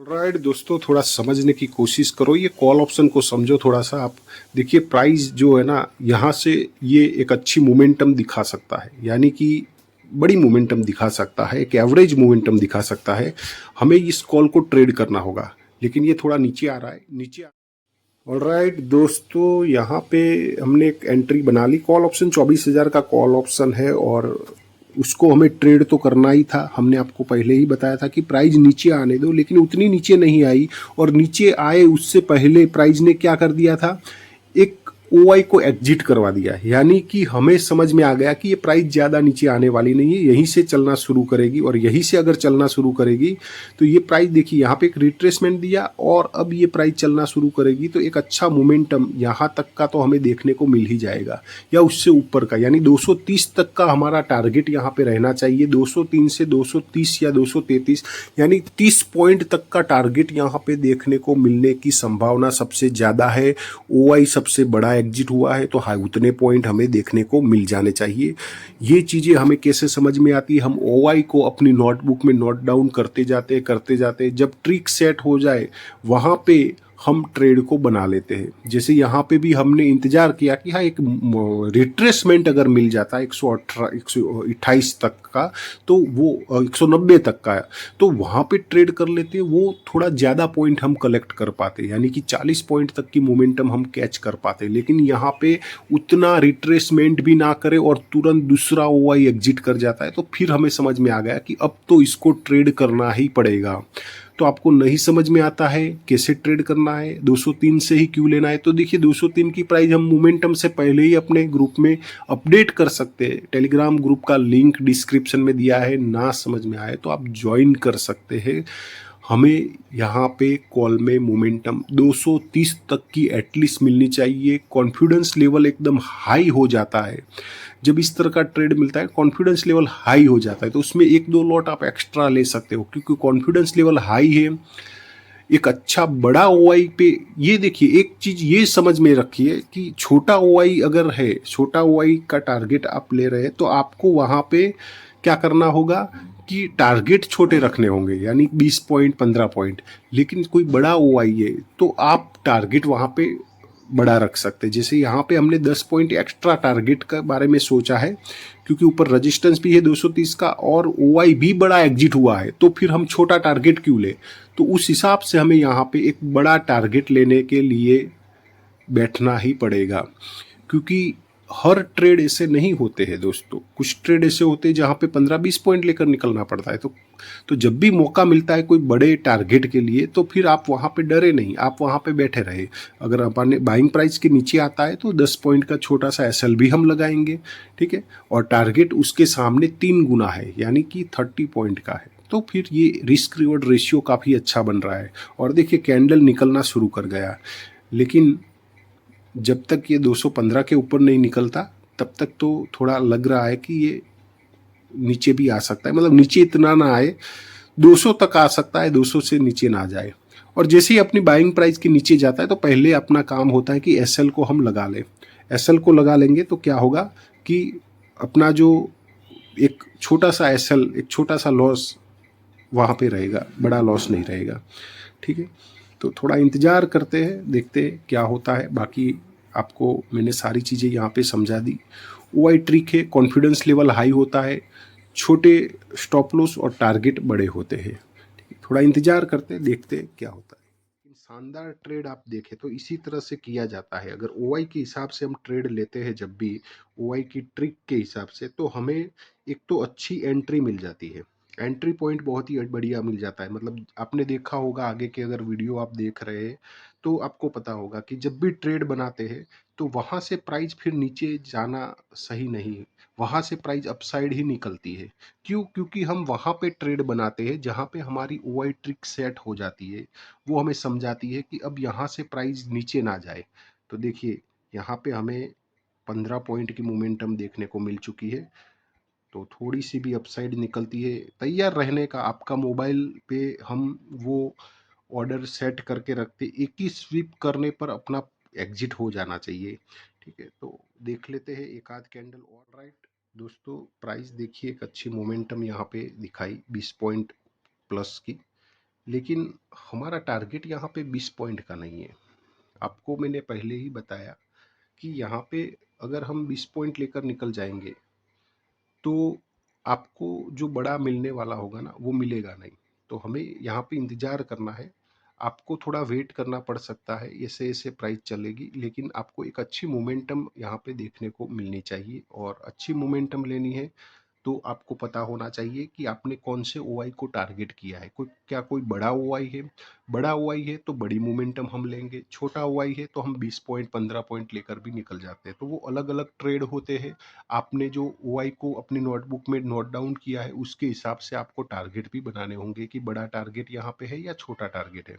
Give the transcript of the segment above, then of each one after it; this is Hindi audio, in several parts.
राइट दोस्तों, थोड़ा समझने की कोशिश करो। ये कॉल ऑप्शन को समझो थोड़ा सा आप। देखिए प्राइस जो है ना, यहाँ से ये एक अच्छी मोमेंटम दिखा सकता है, यानी कि बड़ी मोमेंटम दिखा सकता है, एक एवरेज मोमेंटम दिखा सकता है। हमें इस कॉल को ट्रेड करना होगा, लेकिन ये थोड़ा नीचे आ रहा है, नीचे। ऑलराइट दोस्तों, यहाँ पे हमने एक एंट्री बना ली। कॉल ऑप्शन 24,000 का कॉल ऑप्शन है और उसको हमें ट्रेड तो करना ही था। हमने आपको पहले ही बताया था कि प्राइस नीचे आने दो, लेकिन उतनी नीचे नहीं आई। और नीचे आए उससे पहले प्राइस ने क्या कर दिया था, एक ओआई को एग्जिट करवा दिया। यानी कि हमें समझ में आ गया कि ये प्राइस ज़्यादा नीचे आने वाली नहीं है, यहीं से चलना शुरू करेगी। और यहीं से अगर चलना शुरू करेगी तो ये प्राइस देखिए यहाँ पे एक रिट्रेसमेंट दिया और अब ये प्राइस चलना शुरू करेगी तो एक अच्छा मोमेंटम यहाँ तक का तो हमें देखने को मिल ही जाएगा, या उससे ऊपर का। यानी 230 तक का हमारा टारगेट यहाँ पे रहना चाहिए। 203 से 230 या 233, यानी 30 पॉइंट तक का टारगेट यहाँ पे देखने को मिलने की संभावना सबसे ज़्यादा है। ओआई सबसे बड़ा एग्जिट हुआ है तो हाँ, उतने पॉइंट हमें देखने को मिल जाने चाहिए। ये चीज़ें हमें कैसे समझ में आती है, हम ओआई को अपनी नोटबुक में नोट डाउन करते जाते जब ट्रिक सेट हो जाए वहाँ पे हम ट्रेड को बना लेते हैं। जैसे यहाँ पे भी हमने इंतजार किया कि हाँ, एक रिट्रेसमेंट अगर मिल जाता है 128 तक का, तो वो 190 तक का, तो वहाँ पे ट्रेड कर लेते, वो थोड़ा ज़्यादा पॉइंट हम कलेक्ट कर पाते, यानी कि 40 पॉइंट तक की मोमेंटम हम कैच कर पाते। लेकिन यहाँ पे उतना रिट्रेसमेंट भी ना करे और तुरंत दूसरा ओआई एग्जिट कर जाता है, तो फिर हमें समझ में आ गया कि अब तो इसको ट्रेड करना ही पड़ेगा। तो आपको नहीं समझ में आता है कैसे ट्रेड करना है, 203 से ही क्यों लेना है, तो देखिए 203 की प्राइस हम मोमेंटम से पहले ही अपने ग्रुप में अपडेट कर सकते हैं। टेलीग्राम ग्रुप का लिंक डिस्क्रिप्शन में दिया है, ना समझ में आए तो आप ज्वाइन कर सकते हैं। हमें यहाँ पे कॉल में मोमेंटम 230 तक की एटलीस्ट मिलनी चाहिए। कॉन्फिडेंस लेवल एकदम हाई हो जाता है जब इस तरह का ट्रेड मिलता है। कॉन्फिडेंस लेवल हाई हो जाता है तो उसमें एक दो लॉट आप एक्स्ट्रा ले सकते हो, क्योंकि कॉन्फिडेंस लेवल हाई है। एक अच्छा बड़ा ओआई पे, ये देखिए एक चीज ये समझ में रखिए कि छोटा ओआई अगर है, छोटा ओआई का टारगेट आप ले रहे हैं, तो आपको वहां पे क्या करना होगा कि टारगेट छोटे रखने होंगे, यानी 20 पॉइंट 15 पॉइंट। लेकिन कोई बड़ा ओआई है तो आप टारगेट वहां पे बड़ा रख सकते हैं। जैसे यहाँ पे हमने 10 पॉइंट एक्स्ट्रा टारगेट के बारे में सोचा है, क्योंकि ऊपर रजिस्टेंस भी है 230 का और ओआई भी बड़ा एग्जिट हुआ है, तो फिर हम छोटा टारगेट क्यों ले। तो उस हिसाब से हमें यहाँ पे एक बड़ा टारगेट लेने के लिए बैठना ही पड़ेगा, क्योंकि हर ट्रेड ऐसे नहीं होते हैं दोस्तों। कुछ ट्रेड ऐसे होते हैं जहाँ पे 15-20 पॉइंट लेकर निकलना पड़ता है। तो जब भी मौका मिलता है कोई बड़े टारगेट के लिए, तो फिर आप वहाँ पे डरे नहीं, आप वहाँ पे बैठे रहे। अगर अपने बाइंग प्राइस के नीचे आता है तो 10 पॉइंट का छोटा सा एसएल भी हम लगाएंगे, ठीक है। और टारगेट उसके सामने 3 गुना है, यानी कि 30 पॉइंट का है, तो फिर ये रिस्क रिवॉर्ड रेशियो काफ़ी अच्छा बन रहा है। और देखिए कैंडल निकलना शुरू कर गया, लेकिन जब तक ये 215 के ऊपर नहीं निकलता तब तक तो थोड़ा लग रहा है कि ये नीचे भी आ सकता है। मतलब नीचे इतना ना आए, 200 तक आ सकता है, 200 से नीचे ना जाए। और जैसे ही अपनी बाइंग प्राइस के नीचे जाता है तो पहले अपना काम होता है कि एसएल को हम लगा लें। एसएल को लगा लेंगे तो क्या होगा कि अपना जो एक छोटा सा एसएल, एक छोटा सा लॉस वहाँ पे रहेगा, बड़ा लॉस नहीं रहेगा, ठीक है। तो थोड़ा इंतज़ार करते हैं, देखते हैं क्या होता है। बाकी आपको मैंने सारी चीज़ें यहाँ पे समझा दी। ओआई ट्रिक है, कॉन्फिडेंस लेवल हाई होता है, छोटे स्टॉप लॉस और टारगेट बड़े होते हैं, ठीक है। थोड़ा इंतज़ार करते हैं, देखते हैं क्या होता है। शानदार ट्रेड आप देखें तो इसी तरह से किया जाता है। अगर ओआई के हिसाब से हम ट्रेड लेते हैं, जब भी ओआई की ट्रिक के हिसाब से, तो हमें एक तो अच्छी एंट्री मिल जाती है। एंट्री पॉइंट बहुत ही बढ़िया मिल जाता है। मतलब आपने देखा होगा आगे के अगर वीडियो आप देख रहे हैं तो आपको पता होगा कि जब भी ट्रेड बनाते हैं तो वहाँ से प्राइस फिर नीचे जाना सही नहीं, वहाँ से प्राइस अपसाइड ही निकलती है। क्यों? क्योंकि हम वहाँ पे ट्रेड बनाते हैं जहाँ पे हमारी ओआई ट्रिक सेट हो जाती है। वो हमें समझाती है कि अब यहाँ से प्राइस नीचे ना जाए। तो देखिए यहाँ पे हमें 15 पॉइंट की मोमेंटम देखने को मिल चुकी है। तो थोड़ी सी भी अपसाइड निकलती है, तैयार रहने का। आपका मोबाइल पे हम वो ऑर्डर सेट करके रखते, एक ही स्वीप करने पर अपना एग्जिट हो जाना चाहिए, ठीक है। तो देख लेते हैं एक आध कैंडल और। राइट दोस्तों, प्राइस देखिए एक अच्छी मोमेंटम यहाँ पे दिखाई 20 पॉइंट प्लस की। लेकिन हमारा टारगेट यहाँ पे 20 पॉइंट का नहीं है। आपको मैंने पहले ही बताया कि यहाँ पे अगर हम 20 पॉइंट लेकर निकल जाएंगे तो आपको जो बड़ा मिलने वाला होगा ना वो मिलेगा नहीं। तो हमें यहाँ पे इंतज़ार करना है। आपको थोड़ा वेट करना पड़ सकता है, ऐसे ऐसे प्राइस चलेगी, लेकिन आपको एक अच्छी मोमेंटम यहाँ पे देखने को मिलनी चाहिए। और अच्छी मोमेंटम लेनी है तो आपको पता होना चाहिए कि आपने कौन से ओआई को टारगेट किया है। कोई बड़ा ओआई है। बड़ा ओआई है तो बड़ी मोमेंटम हम लेंगे, छोटा ओआई है तो हम 20 पॉइंट 15 पॉइंट लेकर भी निकल जाते हैं। तो वो अलग अलग ट्रेड होते हैं। आपने जो ओआई को अपनी नोटबुक में नोट डाउन किया है उसके हिसाब से आपको टारगेट भी बनाने होंगे कि बड़ा टारगेट यहाँ पे है या छोटा टारगेट है।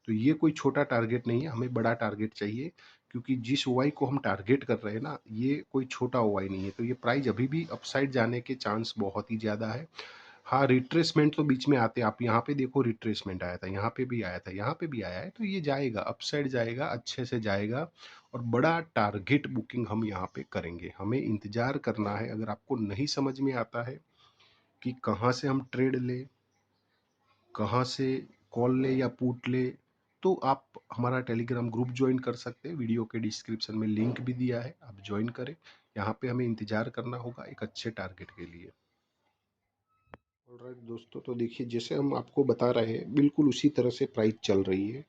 तो ये कोई छोटा टारगेट नहीं है, हमें बड़ा टारगेट चाहिए, क्योंकि जिस ओवाई को हम टारगेट कर रहे हैं ना ये कोई छोटा ओवाई नहीं है। तो ये प्राइस अभी भी अपसाइड जाने के चांस बहुत ही ज़्यादा है। हाँ, रिट्रेसमेंट तो बीच में आते हैं। आप यहाँ पे देखो, रिट्रेसमेंट आया था, यहाँ पे भी आया था, यहाँ पे भी आया है। तो ये जाएगा, अपसाइड जाएगा, अच्छे से जाएगा। और बड़ा टारगेट बुकिंग हम यहाँ पे करेंगे। हमें इंतजार करना है। अगर आपको नहीं समझ में आता है कि कहाँ से हम ट्रेड ले, कहाँ से कॉल ले या पुट ले, तो आप हमारा टेलीग्राम ग्रुप ज्वाइन कर सकते हैं। वीडियो के डिस्क्रिप्शन में लिंक भी दिया है, आप ज्वाइन करें। यहाँ पे हमें इंतज़ार करना होगा एक अच्छे टारगेट के लिए। ऑलराइट दोस्तों, तो देखिए जैसे हम आपको बता रहे हैं बिल्कुल उसी तरह से प्राइस चल रही है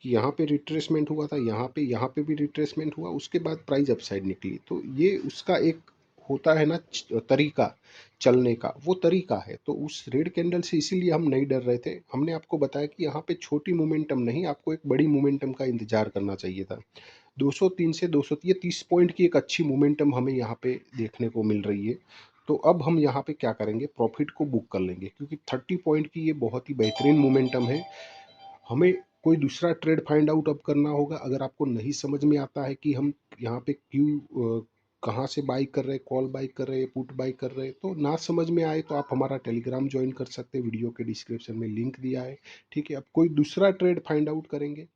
कि यहाँ पे रिट्रेसमेंट हुआ था, यहाँ पे भी रिट्रेसमेंट हुआ, उसके बाद प्राइस अपसाइड निकली। तो ये उसका एक होता है ना तरीका चलने का, वो तरीका है। तो उस रेड कैंडल से इसीलिए हम नहीं डर रहे थे। हमने आपको बताया कि यहाँ पे छोटी मोमेंटम नहीं, आपको एक बड़ी मोमेंटम का इंतजार करना चाहिए था। 203 से 200, ये 30 पॉइंट की एक अच्छी मोमेंटम हमें यहाँ पे देखने को मिल रही है। तो अब हम यहाँ पे क्या करेंगे, प्रॉफिट को बुक कर लेंगे, क्योंकि 30 पॉइंट की ये बहुत ही बेहतरीन मोमेंटम है। हमें कोई दूसरा ट्रेड फाइंड आउट अब करना होगा। अगर आपको नहीं समझ में आता है कि हम यहाँ पे कहाँ से बाई कर रहे हैं, कॉल बाई कर रहे हैं, पुट बाई कर रहे हैं, तो ना समझ में आए तो आप हमारा टेलीग्राम ज्वाइन कर सकते हैं। वीडियो के डिस्क्रिप्शन में लिंक दिया है। ठीक है, अब कोई दूसरा ट्रेड फाइंड आउट करेंगे।